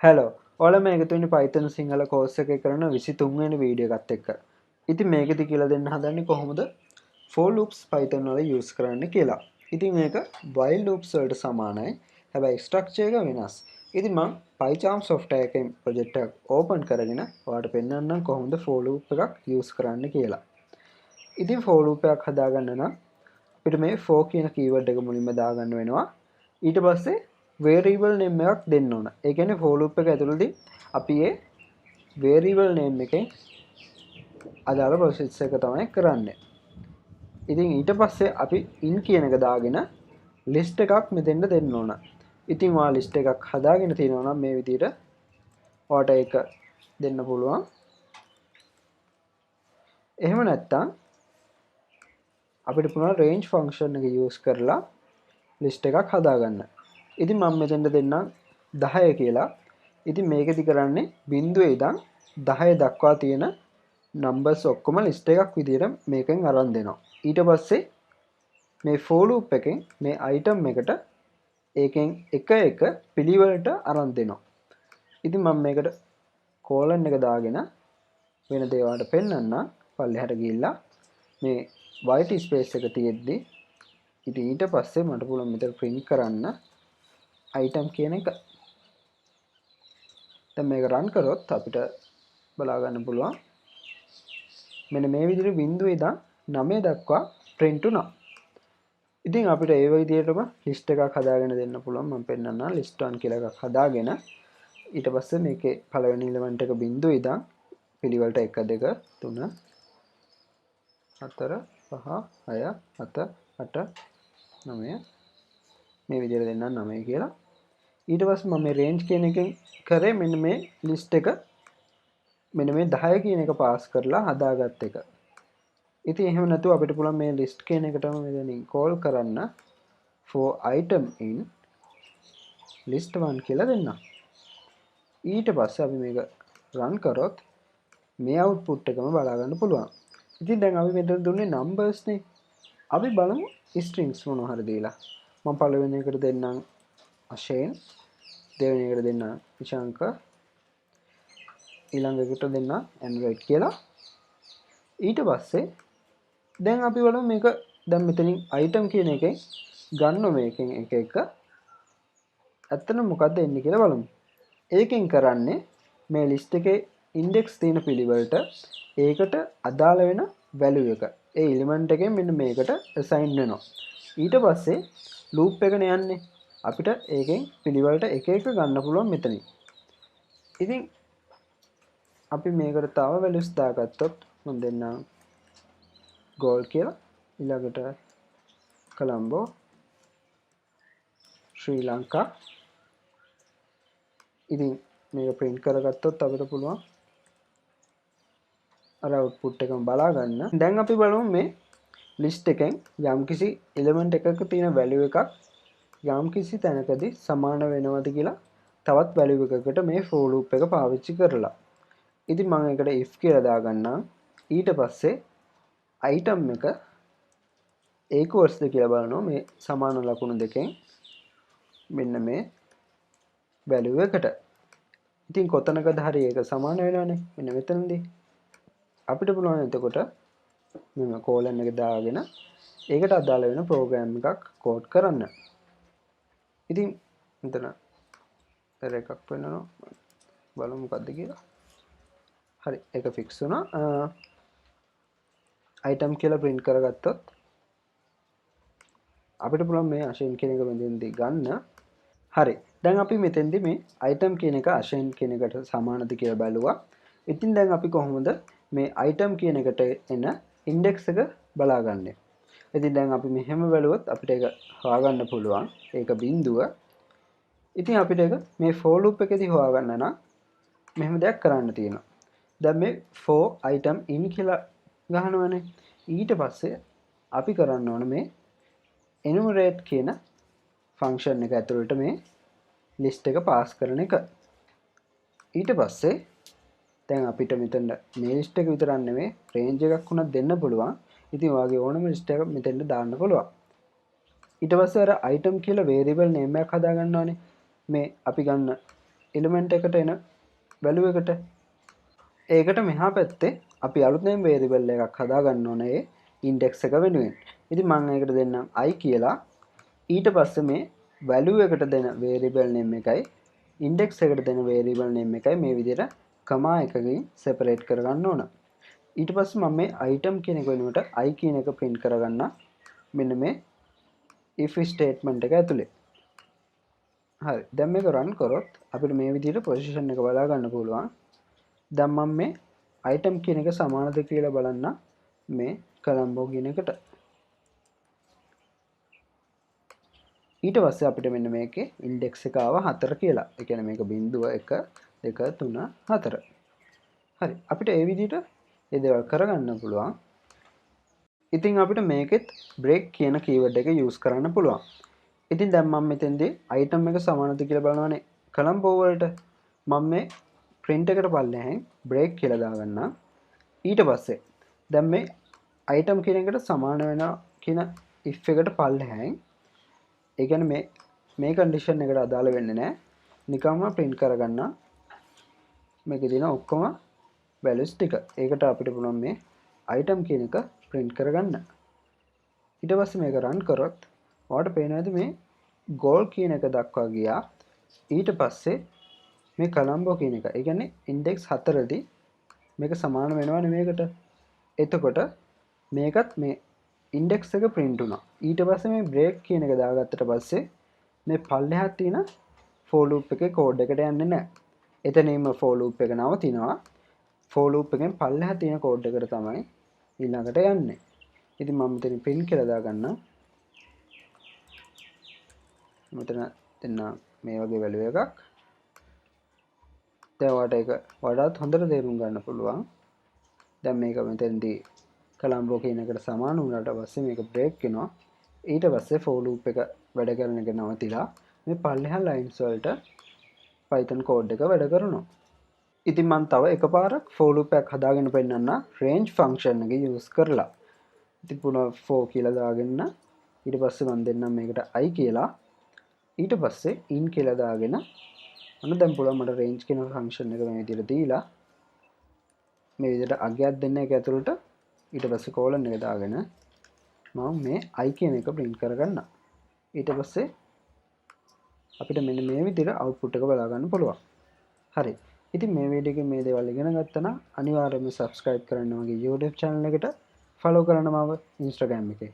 Hello ඔයාලා මේ එකතු වෙන්නේ Python සිංහල කෝස් එකේ කරන 23 වෙනි වීඩියෝ එකත් එක්ක. ඉතින් මේකෙදි කියලා දෙන්න හදන්නේ කොහොමද for loops Python වල use කරන්න කියලා. ඉතින් මේක while loops වලට සමානයි. හැබැයි structure එක වෙනස්. ඉතින් මම PyCharm software එකෙන් project එකක් open කරගෙන ඔයාලට පෙන්නන්නම් කොහොමද for loop එකක් use කරන්න කියලා. ඉතින් for loop එකක් හදාගන්න නම් අපිට මේ for කියන keyword එක මුලින්ම දාගන්න වෙනවා. ඊට පස්සේ variable name එකක් දෙන්න ඕන. ඒ කියන්නේ for loop එක ඇතුළතදී අපි ඒ variable name එකෙන් අදාළ process එක තමයි කරන්නේ. ඉතින් ඊට පස්සේ අපි in කියන එක දාගෙන list එකක් මෙතෙන්ට දෙන්න ඕන. ඉතින් ඔයා list එකක් හදාගෙන තියෙනවා නම් මේ විදිහට ඔයාට ඒක දෙන්න පුළුවන්. එහෙම නැත්නම් අපිට පුළුවන් range function එක use කරලා list එකක් හදාගන්න. ඉතින් මම මෙතෙන්ට දෙන්නම් 10 කියලා. ඉතින් මේකෙදි කරන්නේ 0 ඉඳන් 10 දක්වා තියෙන numbers ඔක්කොම list එකක් විදිහට මේකෙන් අරන් දෙනවා. ඊට පස්සේ මේ for loop එකෙන් මේ item එකට ඒකෙන් එක පිළිවෙලට අරන් දෙනවා. ඉතින් මම මේකට colon එක දාගෙන වෙන දේවල්ට පෙන්නන්න පල්ලෙහාට ගිහිල්ලා මේ white space එක තියෙද්දි ඉතින් ඊට පස්සේ මට පුළුවන් මෙතන print කරන්න item කියන එක. දැන් මේක run කරොත් අපිට බලා ගන්න පුළුවන් මෙන්න මේ විදිහට 0 ඉඳන් 9 දක්වා print වුණා. ඉතින් අපිට ඒ විදිහටම list එකක් හදාගෙන දෙන්න පුළුවන්. මම පෙන්නන්නම් list 1 කියලා එකක් හදාගෙන ඊට පස්සේ මේකේ පළවෙනි element එක 0 ඉඳන් පිළිවෙලට 1 2 3 4 5 6 7 8 9 මේ විදිහට දෙන්නම් 9 කියලා. ඊට පස්සේ මම මේ range කියන එකෙන් කරේ මෙන්න මේ list එක මෙන්න මේ 10 කියන එක පාස් කරලා හදාගත්ත එක. ඉතින් එහෙම නැතුව අපිට පුළුවන් මේ list කියන එකටම මෙතනින් call කරන්න for item in list 1 කියලා දෙන්න. ඊට පස්සේ අපි මේක run කරොත් මේ output එකම බලා ගන්න පුළුවන්. ඉතින් දැන් අපි මෙතන දුන්නේ numbers නේ. අපි බලමු strings මොනවා හරි දීලා. මම පළවෙනි එකට දෙන්නම් අශේන්, දෙවෙනි එකට දෙන්නම් විශාංක, ඊළඟ එකට දෙන්නම් android කියලා. ඊට පස්සේ දැන් අපි බලමු මේක දැන් මෙතනින් item කියන එකෙන් ගන්න මේකෙන් එක ඇත්තටම මොකද්ද එන්නේ කියලා බලමු. ඒකෙන් කරන්නේ මේ list එකේ index තියෙන පිළිවෙලට ඒකට අදාළ වෙන value එක ඒ element එකෙන් මෙන්න මේකට assign වෙනවා. ඊට පස්සේ loop එකනේ යන්නේ. අපිට ඒකෙන් පිළිවෙලට එක ගන්න පුළුවන් මෙතනින්. ඉතින් අපි මේකට තව values දාගත්තොත් මම දෙන්නම් gold කියලා, ඊළඟට colombo, ශ්‍රී ලංකා. ඉතින් මේක print කරගත්තොත් අපිට පුළුවන් අර output එකම බලා ගන්න. දැන් අපි බලමු මේ list එකෙන් යම්කිසි element එකක තියෙන value එකක් යම්කිසි තැනකදී සමාන වෙනවද කියලා තවත් value එකකට මේ for loop එක පාවිච්චි කරලා. ඉතින් මම ඒකට if කියලා දාගන්නම්. ඊට පස්සේ item එක equals ද කියලා බලනවා මේ සමාන ලකුණු දෙකෙන් මෙන්න මේ value එකට. ඉතින් කොතනකද හරි ඒක සමාන වෙනවනේ මෙන්න මෙතනදී. අපිට පුළුවන් එතකොට මෙන්න colon එක දාගෙන ඒකට අදාළ වෙන program එකක් code කරන්න. ඉතින් මෙතන error එකක් වෙනවා. බලමු මොකද්ද කියලා. හරි ඒක fix වුණා. item කියලා print කරගත්තොත් අපිට පුළුවන් මේ අශේන් කියන එක මෙතෙන්දී ගන්න. හරි. දැන් අපි මෙතෙන්දී මේ item කියන එක අශේන් කියන එකට සමානද කියලා බලුවා. ඉතින් දැන් අපි කොහොමද මේ item කියන එකට එන index එක බලාගන්නේ? ඉතින් දැන් අපි මෙහෙම බලුවොත් අපිට ඒක හොයාගන්න පුළුවන්. ඒක බිඳුව. ඉතින් අපිට ඒක මේ for loop එකේදී හොයාගන්න නම් මෙහෙම දෙයක් කරන්න තියෙනවා. දැන් මේ for item in කියලා ගහනවනේ. ඊට පස්සේ අපි කරන්න ඕන මේ enumerate කියන function එක ඇතුළට මේ list එක pass කරන එක. ඊට පස්සේ දැන් අපිට මෙතන මේ list එක විතරක් නෙමෙයි range එකක් උනත් දෙන්න පුළුවන්. ඉතින් ඔයාගේ ඕනම list එකක් මෙතෙන්ට දාන්න පුළුවන්. ඊට පස්සේ අර item කියලා variable name එකක් හදා ගන්නවානේ. මේ අපි ගන්න එලිමන්ට් එකට එන වැලියු එකට. ඒකට මෙහා පැත්තේ අපි අලුතෙන් වේරියබල් එකක් හදාගන්න ඕනේ ඉන්ඩෙක්ස් එක වෙනුවෙන්. ඉතින් මම ඒකට දෙන්නම් i කියලා. ඊට පස්සේ මේ වැලියු එකට දෙන වේරියබල් නේම් එකයි ඉන්ඩෙක්ස් එකට දෙන වේරියබල් නේම් එකයි මේ විදිහට කමා එකකින් සෙපරේට් කරගන්න ඕන. ඊට පස්සේ මම මේ item කියන එක වෙනුවට i කියන එක print කරගන්න මෙන්න මේ if statement එක ඇතුලේ. හරි. දැන් මේක run කරොත් අපිට මේ විදිහට position එක බලා ගන්න පුළුවන්. දැන් මම මේ item කියන එක සමානද කියලා බලන්න මේ colombo කියන එකට. ඊට පස්සේ අපිට මෙන්න මේකේ index එක ආව 4 කියලා. ඒ කියන්නේ මේක 0 1 2 3 4. හරි. අපිට මේ විදිහට ඒ දේවල් කරගන්න පුළුවන්. ඉතින් අපිට මේකෙත් break කියන keyword එක use කරන්න පුළුවන්. ඉතින් දැන් මම මෙතෙන්දී item එක සමානද කියලා බලනවානේ colombo වලට. මම මේ print එකට පල්ලෙහෙන් break කියලා දාගන්නම්. ඊට පස්සේ දැන් මේ item කියන එකට සමාන වෙනවා කියන if එකට පල්ලෙහෙන් ඒ කියන්නේ මේ condition එකට අදාළ වෙන්නේ නැහැ. නිකම්ම print කරගන්න මේකේ තියෙන ඔක්කොම values ටික. ඒකට අපිට පුළුවන් මේ item කියන එක print කරගන්න. ඊට පස්සේ මේක run කරොත් ඔයාලට පේනවාද මේ goal කියන එක දක්වා ගියා. ඊට පස්සේ මේ colombo කියන එක. ඒ කියන්නේ index 4 දී මේක සමාන වෙනවනේ මේකට. එතකොට මේකත් මේ index එක print වුණා. ඊට පස්සේ මේ break කියන එක දාගත්තට පස්සේ මේ පල්ලෙහා තියෙන for loop එකේ code එකට යන්නේ නැහැ. එතනින්ම for loop එක නවතිනවා. for loop එකෙන් පල්ලෙහා තියෙන code එකට තමයි ඊළඟට යන්නේ. ඉතින් මම මෙතන print කියලා දාගන්නම්. මෙතන දෙන්න මේ වගේ value එකක්. දැන් ඔයාලට ඒක වඩාත් හොඳට තේරුම් ගන්න පුළුවන්. දැන් මේක මෙතෙන්දී colombo කියන එකට සමාන වුණාට පස්සේ මේක break වෙනවා. ඊට පස්සේ for loop එක වැඩ කරන එක නවතිලා මේ පල්ලෙහා lines වලට python code එක වැඩ කරනවා. ඉතින් මම තව එකපාරක් for loop එකක් හදාගෙන පෙන්නන්න range function එක use කරලා. ඉතින් පුනා for කියලා දාගෙන ඊට පස්සේ මම දෙන්නම් මේකට i කියලා. ඊට පස්සේ in කියලා දාගෙන අන්න දැන් පුළුවන් මට range කියන function එක මේ විදිහට දීලා මේ විදිහට අගයක් දෙන්න එක ඇතුළට ඊට පස්සේ colon එක දාගෙන මම මේ i කියන එක print කරගන්න. ඊට පස්සේ අපිට මෙන්න මේ විදිහට output එක බලා ගන්න පුළුවන්. හරි. ඉතින් මේ වීඩියෝ එකේ මේ දේවල් ඉගෙන ගත්තා නම් අනිවාර්යයෙන්ම subscribe කරන්න මගේ YouTube channel එකට follow කරන්න මාව Instagram එකේ.